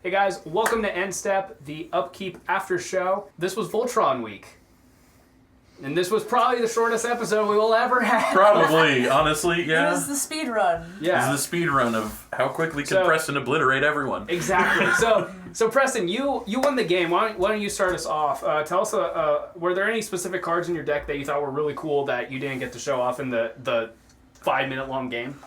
Hey guys, welcome to Endstep, the Upkeep Aftershow. This was Voltron week. And this was probably the shortest episode we will ever have. Probably, honestly, yeah. It was the speed run. Yeah. This is the speed run of how quickly can Preston obliterate everyone. Exactly. So Preston, you won the game. Why don't you start us off? Tell us, were there any specific cards in your deck that you thought were really cool that you didn't get to show off in the 5-minute long game?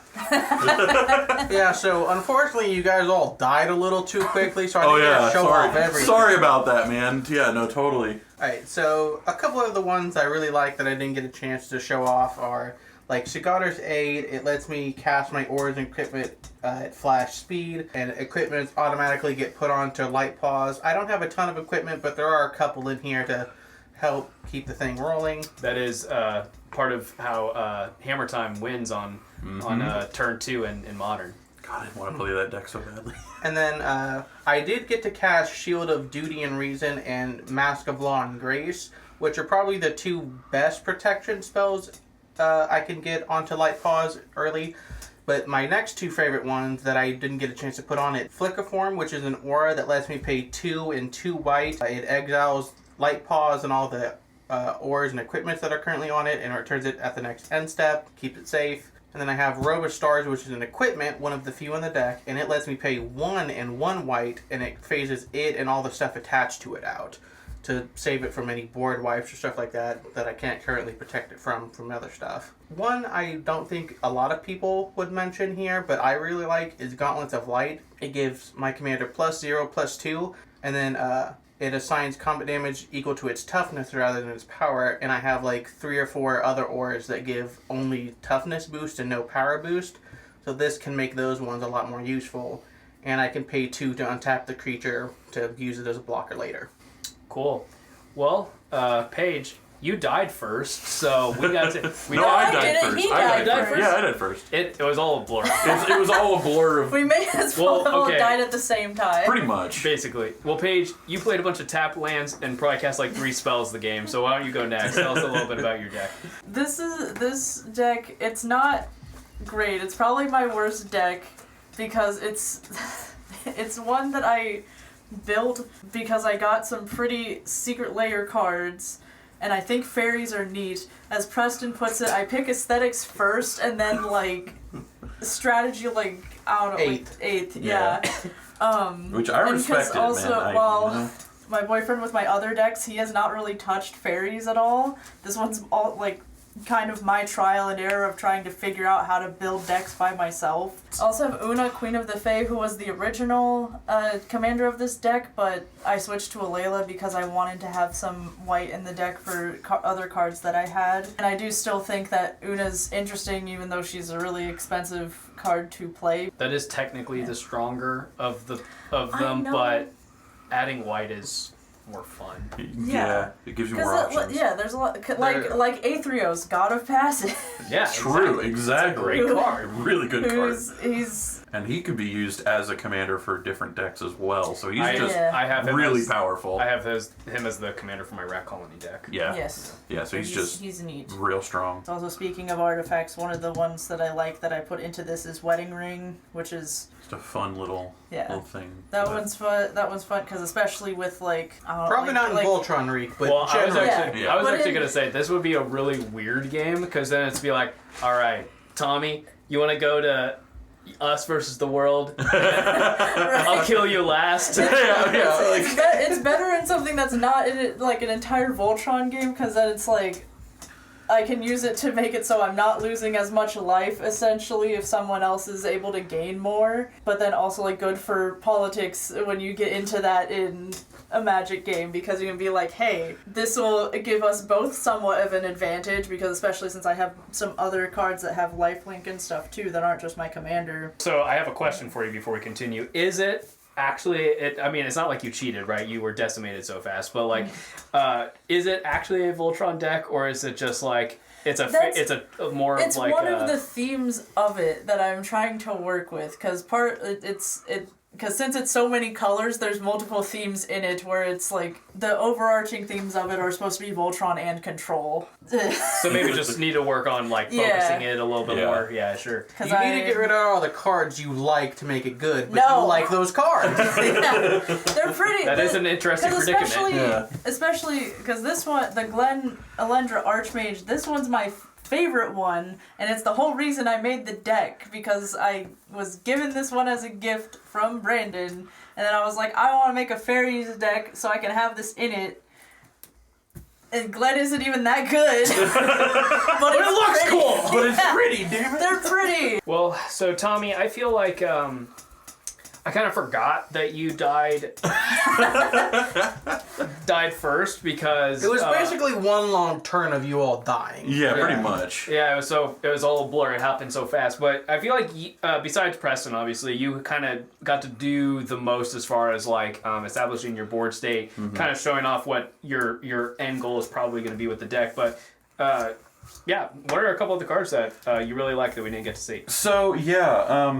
Yeah, so unfortunately you guys all died a little too quickly, so I didn't get to show off everything. Sorry about that, man. Yeah, no, totally. Alright, so a couple of the ones I really like that I didn't get a chance to show off are, like, Sigarda's Aid. It lets me cast my ores and equipment at flash speed, and equipment automatically get put onto light pause. I don't have a ton of equipment, but there are a couple in here to help keep the thing rolling. That is part of how Hammer Time wins on turn 2 in Modern. God, I want to play that deck so badly. And then I did get to cast Shield of Duty and Reason and Mask of Law and Grace, which are probably the two best protection spells I can get onto light pause early. But my next two favorite ones that I didn't get a chance to put on it, Flickiform, which is an aura that lets me pay 2 and 2 white. It exiles light pause and all the ores and equipments that are currently on it, and returns it at the next end step, keeps it safe. And then I have Robe of Stars, which is an equipment, one of the few in the deck, and it lets me pay 1 and 1 white, and it phases it and all the stuff attached to it out to save it from any board wipes or stuff like that I can't currently protect it from other stuff. One I don't think a lot of people would mention here, but I really like, is Gauntlets of Light. It gives my commander +0/+2, and then it assigns combat damage equal to its toughness rather than its power, and I have like 3 or 4 other ores that give only toughness boost and no power boost, so this can make those ones a lot more useful, and I can pay 2 to untap the creature to use it as a blocker later. Cool. Well, Paige, you died first, so we got to... I died first. He died first. Yeah, I died first. It was all a blur. It was all a blur of... We may as well Well, okay. have died at the same time. Pretty much. Basically. Well, Paige, you played a bunch of tap lands and probably cast like 3 spells the game, so why don't you go next? Tell us a little bit about your deck. This deck, it's not great. It's probably my worst deck because it's one that I built because I got some pretty secret layer cards, and I think fairies are neat. As Preston puts it, I pick aesthetics first and then like strategy, like I don't know, eighth. Yeah. Which I respected, also, man. My boyfriend with my other decks, he has not really touched fairies at all. This one's all like kind of my trial and error of trying to figure out how to build decks by myself. I also have Una, Queen of the Fae, who was the original commander of this deck, but I switched to Alayla because I wanted to have some white in the deck for other cards that I had. And I do still think that Una's interesting, even though she's a really expensive card to play. That is technically the stronger of them, but adding white is more fun. Yeah, it gives you more options. There's a lot, like Aetherios, God of Passage. Yeah, true, exactly. Great card. Really good card. He's And he could be used as a commander for different decks as well, so he's I have him really powerful. I have him as the commander for my Rat Colony deck. Yeah. Yes. Yeah, so he's neat. real strong. Also, speaking of artifacts, one of the ones that I like that I put into this is Wedding Ring, which is Just a fun little thing. That one's fun. That one's fun because especially with like Probably not in Voltron Reek, but well, I was generally. actually gonna say this would be a really weird game because then it's be like, all right, Tommy, you want to go to us versus the world? I'll kill you last. It's better in something that's not in like an entire Voltron game because then it's like I can use it to make it so I'm not losing as much life, essentially, if someone else is able to gain more. But then also, like, good for politics when you get into that in a Magic game, because you can be like, hey, this will give us both somewhat of an advantage, because especially since I have some other cards that have lifelink and stuff, too, that aren't just my commander. So I have a question for you before we continue. Is it actually, I mean, it's not like you cheated, right? You were decimated so fast, but like, is it actually a Voltron deck, or is it just like it's one of the themes of it that I'm trying to work with, because because since it's so many colors, there's multiple themes in it where it's like the overarching themes of it are supposed to be Voltron and Control. So maybe just need to work on like focusing it a little bit more. Yeah, sure. You need to get rid of all the cards you like to make it good, but No. you like those cards. Yeah, they're pretty. That is an interesting predicament. Especially because this one, the Glen Elendra Archmage, this one's my favorite one, and it's the whole reason I made the deck, because I was given this one as a gift from Brandon, and then I was like, I want to make a fairies deck so I can have this in it. And Glen isn't even that good. But it looks pretty. cool. But it's pretty, damn it. They're pretty. Well, so Tommy, I feel like I kind of forgot that you died first because It was basically one long turn of you all dying. Yeah, pretty much. Yeah, it was all a blur. It happened so fast. But I feel like besides Preston, obviously, you kind of got to do the most as far as like establishing your board state, kind of showing off what your end goal is probably going to be with the deck. But yeah, what are a couple of the cards that you really like that we didn't get to see? So yeah,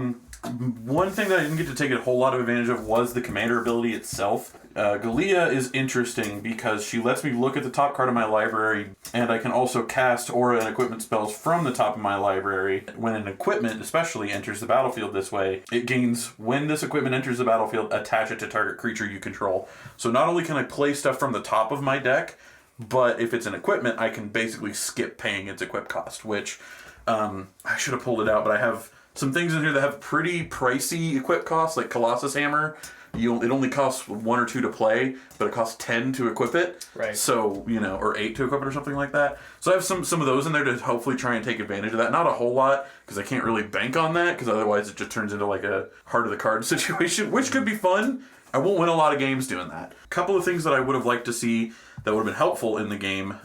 one thing that I didn't get to take a whole lot of advantage of was the commander ability itself. Galea is interesting because she lets me look at the top card of my library, and I can also cast aura and equipment spells from the top of my library. When an equipment especially enters the battlefield this way, it gains, when this equipment enters the battlefield, attach it to target creature you control. So not only can I play stuff from the top of my deck, but if it's an equipment, I can basically skip paying its equip cost, which I should have pulled it out, but I have some things in here that have pretty pricey equip costs, like Colossus Hammer. It only costs 1 or 2 to play, but it costs 10 to equip it. Right. So, or 8 to equip it or something like that. So I have some of those in there to hopefully try and take advantage of that. Not a whole lot, because I can't really bank on that, because otherwise it just turns into like a heart of the card situation, which could be fun. I won't win a lot of games doing that. A couple of things that I would have liked to see that would have been helpful in the game,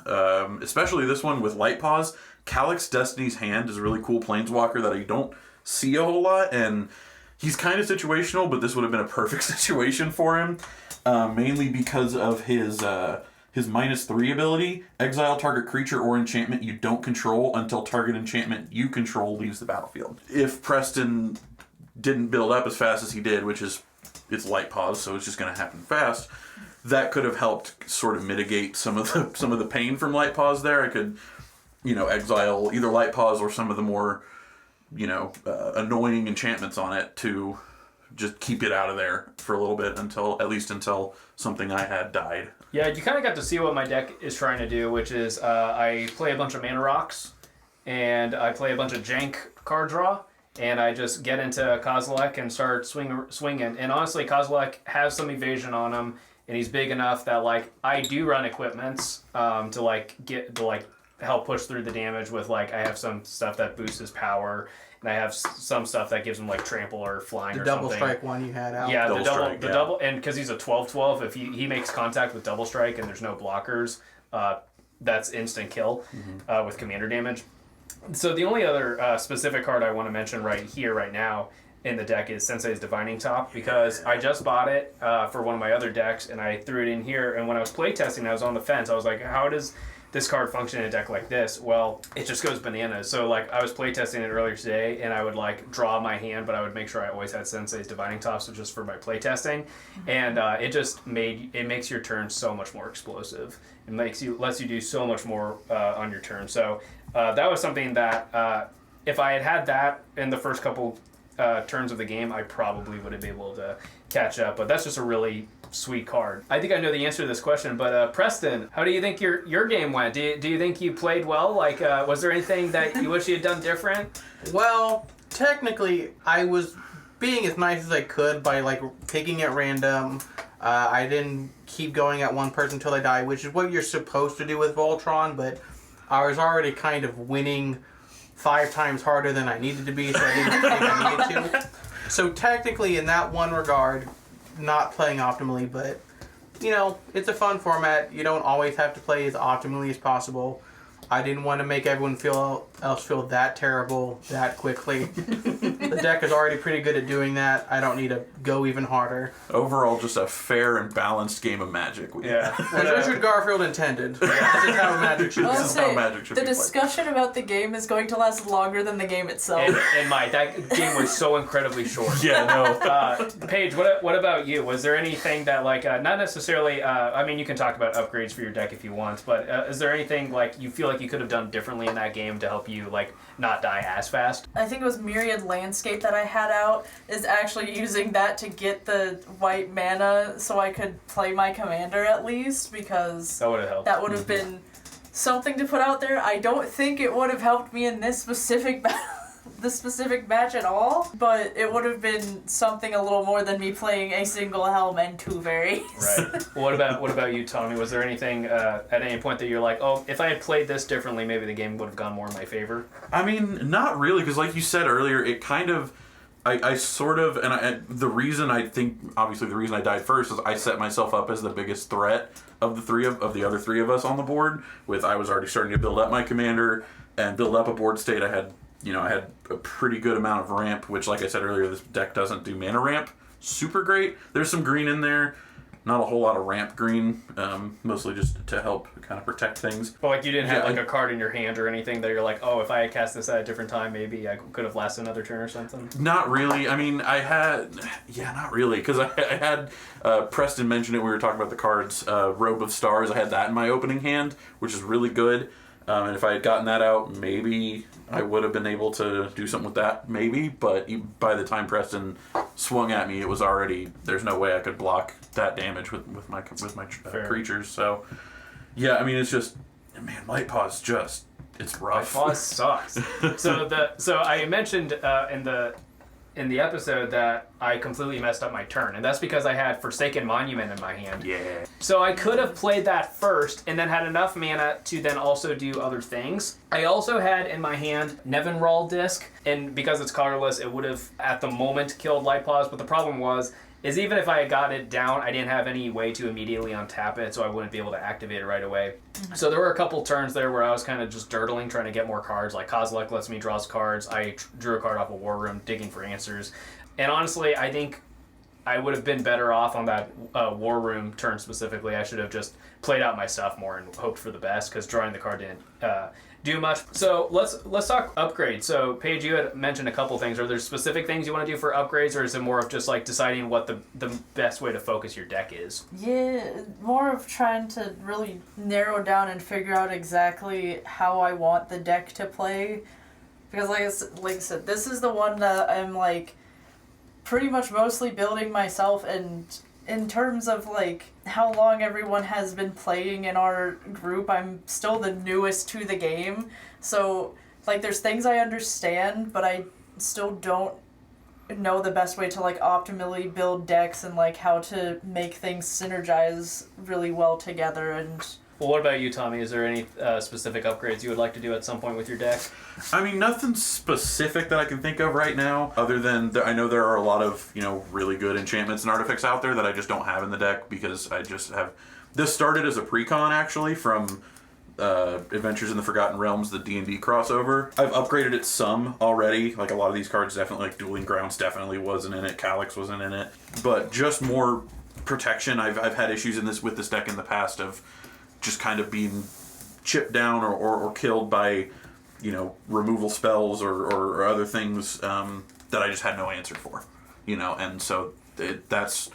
especially this one with Light Paws. Calyx Destiny's Hand is a really cool planeswalker that I don't see a whole lot, and he's kind of situational, but this would have been a perfect situation for him, mainly because of his -3 ability. Exile target creature or enchantment you don't control until target enchantment you control leaves the battlefield. If Preston didn't build up as fast as he did, which is, it's Light Paws, so it's just going to happen fast, that could have helped sort of mitigate some of the pain from Light Paws there. I could, exile either Light Paws or some of the more annoying enchantments on it to just keep it out of there for a little bit until something I had died. Yeah, you kind of got to see what my deck is trying to do, which is I play a bunch of mana rocks, and I play a bunch of jank card draw, and I just get into Kozilek and start swinging. And honestly, Kozilek has some evasion on him, and he's big enough that like I do run equipments to help push through the damage with I have some stuff that boosts his power, and I have some stuff that gives him trample or flying or something. The double strike one you had out. Yeah, Double double, and because he's a 12/12, if he makes contact with double strike and there's no blockers, that's instant kill with commander damage. So the only other specific card I want to mention right now in the deck is Sensei's Divining Top, because I just bought it for one of my other decks, and I threw it in here, and when I was playtesting, I was on the fence. I was like, how does this card function in a deck like this? Well, it just goes bananas. So I was playtesting it earlier today, and I would draw my hand, but I would make sure I always had Sensei's Divining Top, so just for my playtesting, and it makes your turn so much more explosive. It lets you do so much more on your turn. So that was something that if I had that in the first couple turns of the game, I probably would have been able to catch up. But that's just a really sweet card. I think I know the answer to this question, but Preston, how do you think your game went? Do you think you played well? Was there anything that you wish you had done different? Well, technically, I was being as nice as I could by picking at random. I didn't keep going at one person until they die, which is what you're supposed to do with Voltron, but I was already kind of winning 5 times harder than I needed to be, so I didn't think I needed to. So technically, in that one regard, not playing optimally, but it's a fun format. You don't always have to play as optimally as possible. I didn't want to make everyone feel else feel that terrible that quickly. The deck is already pretty good at doing that. I don't need to go even harder. Overall, just a fair and balanced game of Magic. Yeah. As Richard Garfield intended. This is how Magic should be. I'll This is say, how Magic should the be played. discussion about the game is going to last longer than the game itself. And Mike, that game was so incredibly short. Yeah, no. Paige, what about you? Was there anything that, like, not necessarily, I mean, you can talk about upgrades for your deck if you want, but is there anything, like, you feel like you could have done differently in that game to help you, like, not die as fast? I think it was Myriad Landscape that I had out, is actually using that to get the white mana so I could play my commander at least, because That would have helped. that would have been something to put out there. I don't think it would have helped me in this specific the specific match at all, but it would have been something a little more than me playing a single helm and 2 fairies. Right. Well, what about you, Tommy? Was there anything at any point that you're like, oh, if I had played this differently, maybe the game would have gone more in my favor? I mean, not really, because like you said earlier, it kind of, I sort of, the reason I think, obviously the reason I died first is I set myself up as the biggest threat of the other three of us on the board. I was already starting to build up my commander and build up a board state. I had a pretty good amount of ramp, which, like I said earlier, this deck doesn't do mana ramp super great. There's some green in there. Not a whole lot of ramp green, mostly just to help kind of protect things. But, like, you didn't have, Yeah, like, a card in your hand or anything that you're like, oh, if I had cast this at a different time, maybe I could have lasted another turn or something? Not really. I mean, not really, because I had, Preston mentioned it, we were talking about the cards, Robe of Stars, I had that in my opening hand, which is really good. And if I had gotten that out, maybe I would have been able to do something with that, maybe. But by the time Preston swung at me, it was already, there's no way I could block that damage with my creatures. So, yeah, I mean, it's just, man, Light Paw's just, it's rough. Light Paw sucks. So I mentioned in the episode that I completely messed up my turn, and that's because I had Forsaken Monument in my hand. Yeah. So I could have played that first and then had enough mana to then also do other things. I also had in my hand Nevinral Disc, and because it's colorless, it would have at the moment killed Light Paws, but the problem is even if I had gotten it down, I didn't have any way to immediately untap it, so I wouldn't be able to activate it right away. So there were a couple turns there where I was kind of just dirtling, trying to get more cards. Like Kozilek lets me draw cards. I drew a card off a War Room, digging for answers. And honestly, I think I would have been better off on that War Room turn specifically. I should have just played out my stuff more and hoped for the best, because drawing the card didn't do much. So let's talk upgrades. So Paige, you had mentioned a couple things. Are there specific things you want to do for upgrades, or is it more of just like deciding what the best way to focus your deck is? Yeah, more of trying to really narrow down and figure out exactly how I want the deck to play. Because like I said, this is the one that I'm like pretty much mostly building myself, and in terms of like how long everyone has been playing in our group, I'm still the newest to the game. So like there's things I understand, but I still don't know the best way to like optimally build decks and like how to make things synergize really well together. And Well, what about you, Tommy? Is there any specific upgrades you would like to do at some point with your deck? I mean, nothing specific that I can think of right now, other than I know there are a lot of, really good enchantments and artifacts out there that I just don't have in the deck, because I just have... This started as a precon, actually, from Adventures in the Forgotten Realms, the D&D crossover. I've upgraded it some already. Like, a lot of these cards definitely, like Dueling Grounds definitely wasn't in it, Calyx wasn't in it. But just more protection. I've had issues with this deck in the past of just kind of being chipped down or killed by, removal spells or other things that I just had no answer for, and so that's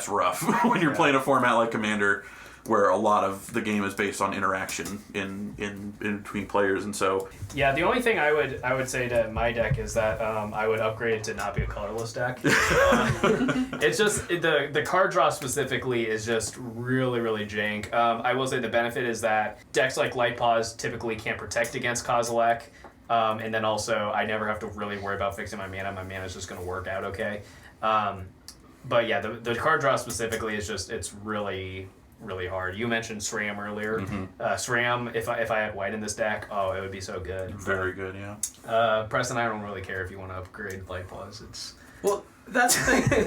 rough when you're playing a format like Commander, where a lot of the game is based on interaction in between players, and so Yeah, the only thing I would say to my deck is that I would upgrade it to not be a colorless deck. It's just the card draw specifically is just really, really jank. I will say the benefit is that decks like Light Paws typically can't protect against Kozilek, and then also I never have to really worry about fixing my mana. My mana is just going to work out okay. But yeah, the card draw specifically is just, it's really, really hard. You mentioned SRAM earlier. Mm-hmm. SRAM, if I had white in this deck, it would be so good. very good, yeah. Preston, I don't really care if you want to upgrade Light Paws. Well, that's the thing.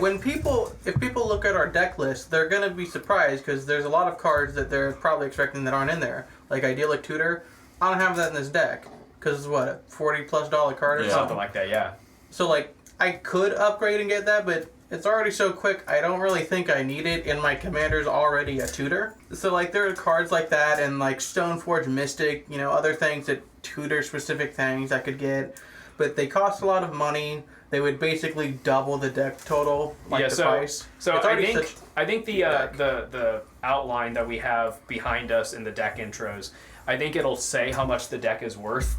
If people look at our deck list, they're gonna be surprised, because there's a lot of cards that they're probably expecting that aren't in there. Like Idyllic Tutor, I don't have that in this deck. because it's what, a $40+ card or Yeah. something. Something like that, yeah. So like I could upgrade and get that, but it's already so quick. I don't really think I need it, and my commander's already a tutor. So like there are cards like that, and like Stoneforge Mystic, you know, other things that tutor specific things I could get, but they cost a lot of money. They would basically double the deck total, like the price. So It's I already think the outline that we have behind us in the deck intros, I think it'll say how much the deck is worth.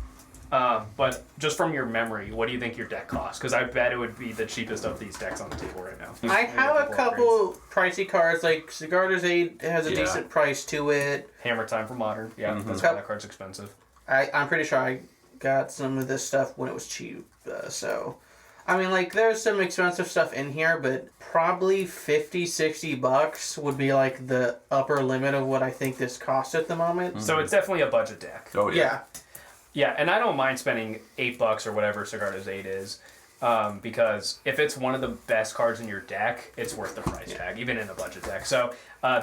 But just from your memory, what do you think your deck costs? Because I bet it would be the cheapest of these decks on the table right now. I have a couple pricey cards, like Sigarda's 8 has a decent price to it. Hammer Time for Modern, yeah, that's why that card's expensive. I'm pretty sure I got some of this stuff when it was cheap, so... I mean, like, there's some expensive stuff in here, but probably $50-$60 would be, like, the upper limit of what I think this costs at the moment. So it's definitely a budget deck. Oh, Yeah. Yeah, and I don't mind spending $8 or whatever Sigarda's 8 is, because if it's one of the best cards in your deck, it's worth the price tag, even in a budget deck. So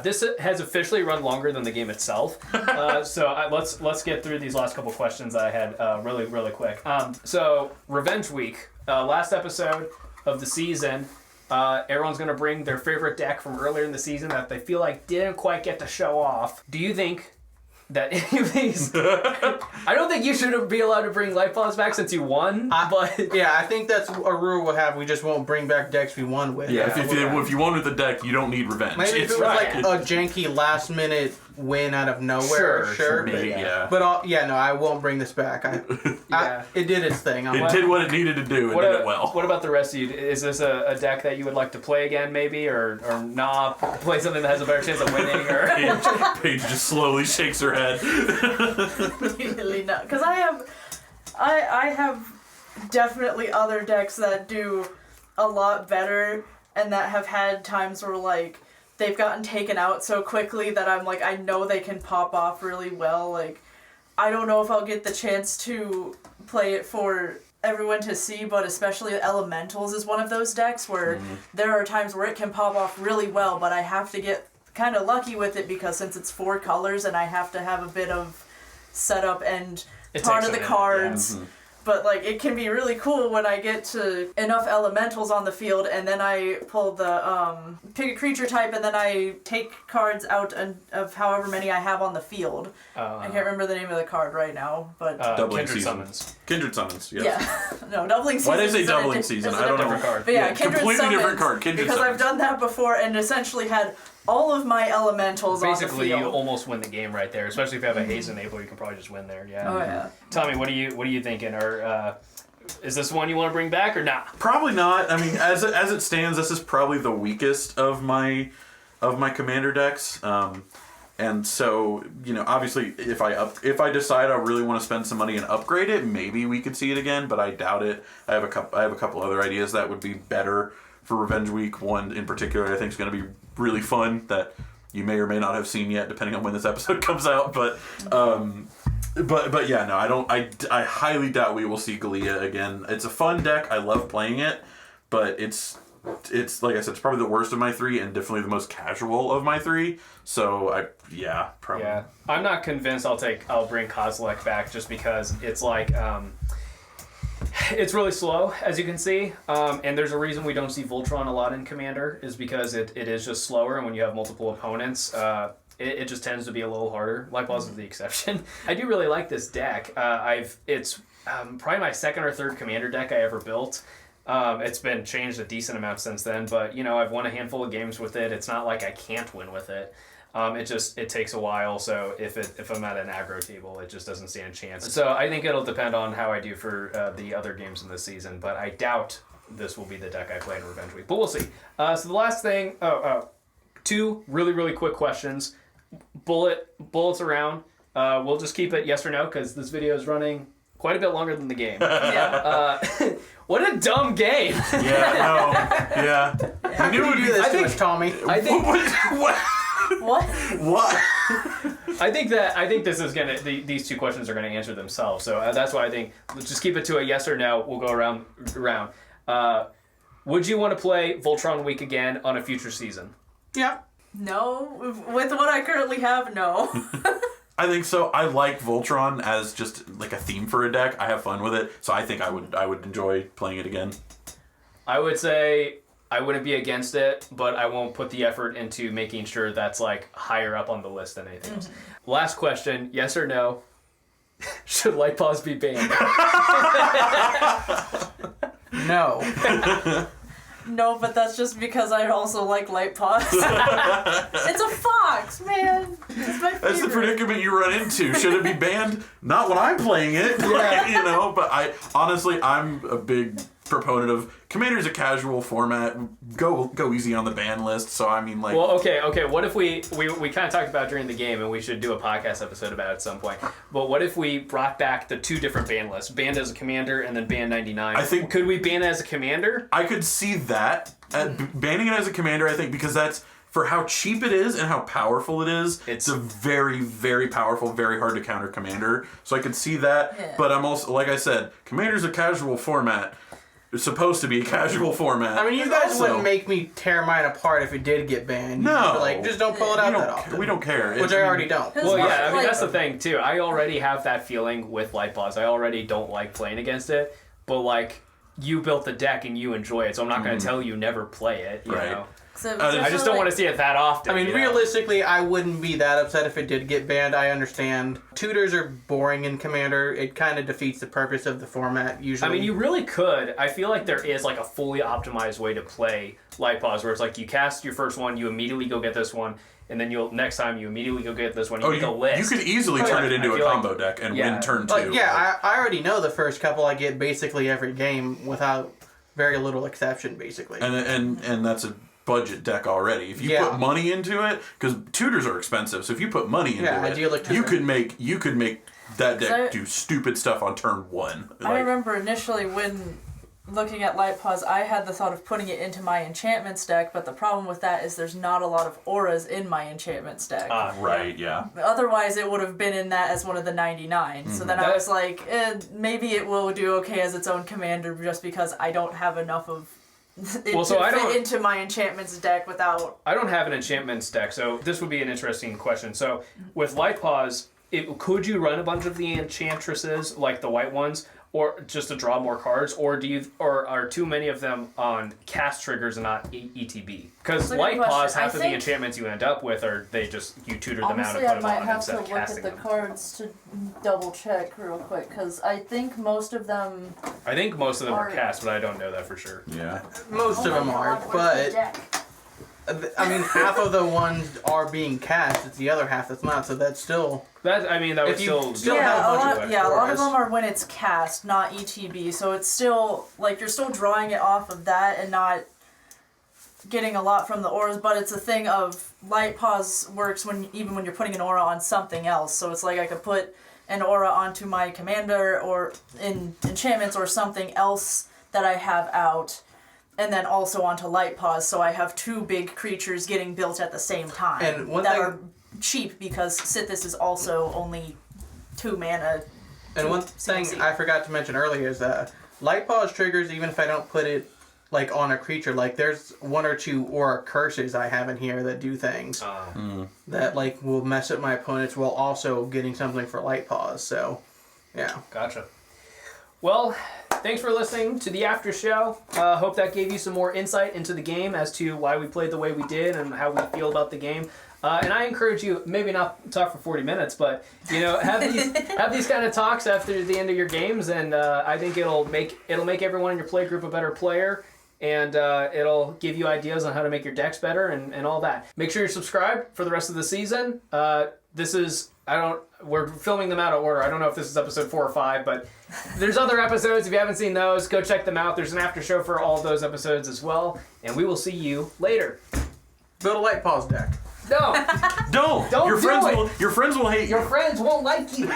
this has officially run longer than the game itself. Let's get through these last couple questions that I had really quick. So Revenge Week, last episode of the season. Everyone's going to bring their favorite deck from earlier in the season that they feel like didn't quite get to show off. Do you think that any of these... I don't think you should be allowed to bring Life Pause back since you won, but... Yeah, I think that's a rule we'll have. We just won't bring back decks we won with. Yeah, if you won with the deck, you don't need revenge. Maybe if It's it was right. like a janky last-minute win out of nowhere, sure. Maybe, yeah. But no, I won't bring this back. It did its thing. It did what it needed to do and did it well. What about the rest of you? Is this a deck that you would like to play again, maybe, or not? Play something that has a better chance of winning, or Paige just slowly shakes her head. Really not, because I have definitely other decks that do a lot better, and that have had times where like they've gotten taken out so quickly that I'm like, I know they can pop off really well. Like, I don't know if I'll get the chance to play it for everyone to see, but especially Elementals is one of those decks where there are times where it can pop off really well, but I have to get kind of lucky with it because since it's 4 colors and I have to have a bit of setup and part of the cards. Yeah. But like it can be really cool when I get to enough elementals on the field and then I pull the pick a creature type and then I take cards out of however many I have on the field. I can't remember the name of the card right now, but Doubling Kindred season. Summons. Kindred Summons, yes. yeah. No, doubling season. Why did I say is a doubling di- season? is a I don't different know. card. But yeah, Yeah, Kindred completely Summons, different card, Kindred because I've Summons. done that before and essentially had all of my elementals Basically, on the you field. almost win the game right there. Especially if you have a Haze Enabler, you can probably just win there. Yeah. Oh yeah. Tommy, what are you thinking? Or is this one you want to bring back or not? Probably not. I mean, as it stands, this is probably the weakest of my commander decks. And so, you know, obviously, if I decide I really want to spend some money and upgrade it, maybe we could see it again. But I doubt it. I have a couple other ideas that would be better for Revenge Week. One in particular, I think is going to be really fun that you may or may not have seen yet, depending on when this episode comes out. But yeah, no, I don't. I highly doubt we will see Galea again. It's a fun deck. I love playing it, but it's like I said, it's probably the worst of my 3 and definitely the most casual of my 3. So probably. Yeah, I'm not convinced. I'll bring Kozilek back just because it's like it's really slow, as you can see, and there's a reason we don't see Voltron a lot in Commander is because it is just slower, and when you have multiple opponents, it just tends to be a little harder. Light Balls is the exception. I do really like this deck. It's probably my second or third Commander deck I ever built. It's been changed a decent amount since then, but you know, I've won a handful of games with it. It's not like I can't win with it. It takes a while, so if I'm at an aggro table, it just doesn't stand a chance. So I think it'll depend on how I do for the other games in this season, but I doubt this will be the deck I play in Revenge Week. But we'll see. So the last thing, 2 really quick questions. Bullets around. We'll just keep it yes or no, because this video is running quite a bit longer than the game. Yeah. What a dumb game! Yeah, no, yeah. How can you do this to us, Tommy? I think What? What? I think this is gonna these 2 questions are gonna answer themselves. So that's why I think let's just keep it to a yes or no. We'll go around. Would you want to play Voltron Week again on a future season? Yeah. No. With what I currently have, no. I think so. I like Voltron as just like a theme for a deck. I have fun with it, so I think I would enjoy playing it again. I would say I wouldn't be against it, but I won't put the effort into making sure that's like higher up on the list than anything else. Last question, yes or no? Should light pause be banned? No. No, but that's just because I also like light pause. It's a fox, man. It's my favorite. That's the predicament you run into. Should it be banned? Not when I'm playing it, like, you know. But I'm a big proponent of Commander's a casual format. Go easy on the ban list. So I mean, like, Well, okay. What if we kind of talked about it during the game, and we should do a podcast episode about it at some point. But what if we brought back the 2 different ban lists, banned as a commander and then banned 99? I think could we ban it as a commander? I could see that banning it as a commander. I think because that's for how cheap it is and how powerful it is. It's a very, very powerful, very hard to counter commander. So I could see that. Yeah. But I'm also, like I said, commander's a casual format. It's supposed to be a casual format. I mean, you guys wouldn't make me tear mine apart if it did get banned. No. Like, just don't pull it out that often. We don't care. Which I already don't. Well, yeah, I mean, that's the thing, too. I already have that feeling with light pause. I already don't like playing against it. But, like, you built the deck and you enjoy it, so I'm not going to tell you never play it, you know? So, I just don't want to see it that often. I mean, realistically, I wouldn't be that upset if it did get banned. I understand. Tutors are boring in Commander. It kind of defeats the purpose of the format, usually. I mean, you really could. I feel like there is, like, a fully optimized way to play light pause, where it's like you cast your first one, you immediately go get this one, and then next time you immediately go get this one. You make a list. You could easily turn it into a combo deck and win turn 2. I already know the first couple I get basically every game without very little exception, basically. And that's a budget deck already. If you put money into it, because tutors are expensive, so if you put money into it, you could make that deck do stupid stuff on turn 1. I remember initially when looking at light pause, I had the thought of putting it into my enchantments deck, but the problem with that is there's not a lot of auras in my enchantments deck. Right, yeah. Otherwise, it would have been in that as one of the 99. So then I was like, maybe it will do okay as its own commander just because I don't have enough of fit into my enchantments deck without... I don't have an enchantments deck, so this would be an interesting question. So, with light pause, could you run a bunch of the enchantresses, like the white ones, or just to draw more cards, or are too many of them on cast triggers and not ETB? Because light pause, half of the enchantments you end up with are you tutor them out and put them on instead of casting them. I might have to look at the cards to double check real quick, because I think most of them are cast, but I don't know that for sure. Yeah. Most of them are, but I mean, half of the ones are being cast. It's the other half that's not. So that's still. That would still have a bunch of a lot of them are when it's cast, not ETB. So it's still like you're still drawing it off of that and not getting a lot from the auras. But it's a thing of light pause works even when you're putting an aura on something else. So it's like I could put an aura onto my commander or in enchantments or something else that I have out. And then also onto light pause, so I have 2 big creatures getting built at the same time and are cheap because Sithis is also only 2 mana. And one thing I forgot to mention earlier is light pause triggers, even if I don't put it like on a creature, like there's 1 or 2 aura curses I have in here that do things that like will mess up my opponents while also getting something for light pause. So, yeah. Gotcha. Well, thanks for listening to the after show. Hope that gave you some more insight into the game as to why we played the way we did and how we feel about the game. And I encourage you, maybe not talk for 40 minutes, but have these kind of talks after the end of your games, and I think it'll make everyone in your play group a better player, and it'll give you ideas on how to make your decks better and all that. Make sure you're subscribed for the rest of the season. We're filming them out of order. I don't know if this is episode 4 or 5, but there's other episodes. If you haven't seen those, go check them out. There's an after show for all of those episodes as well. And we will see you later. Build a light pause deck. No. Don't. Your friends will hate you. Your friends won't like you.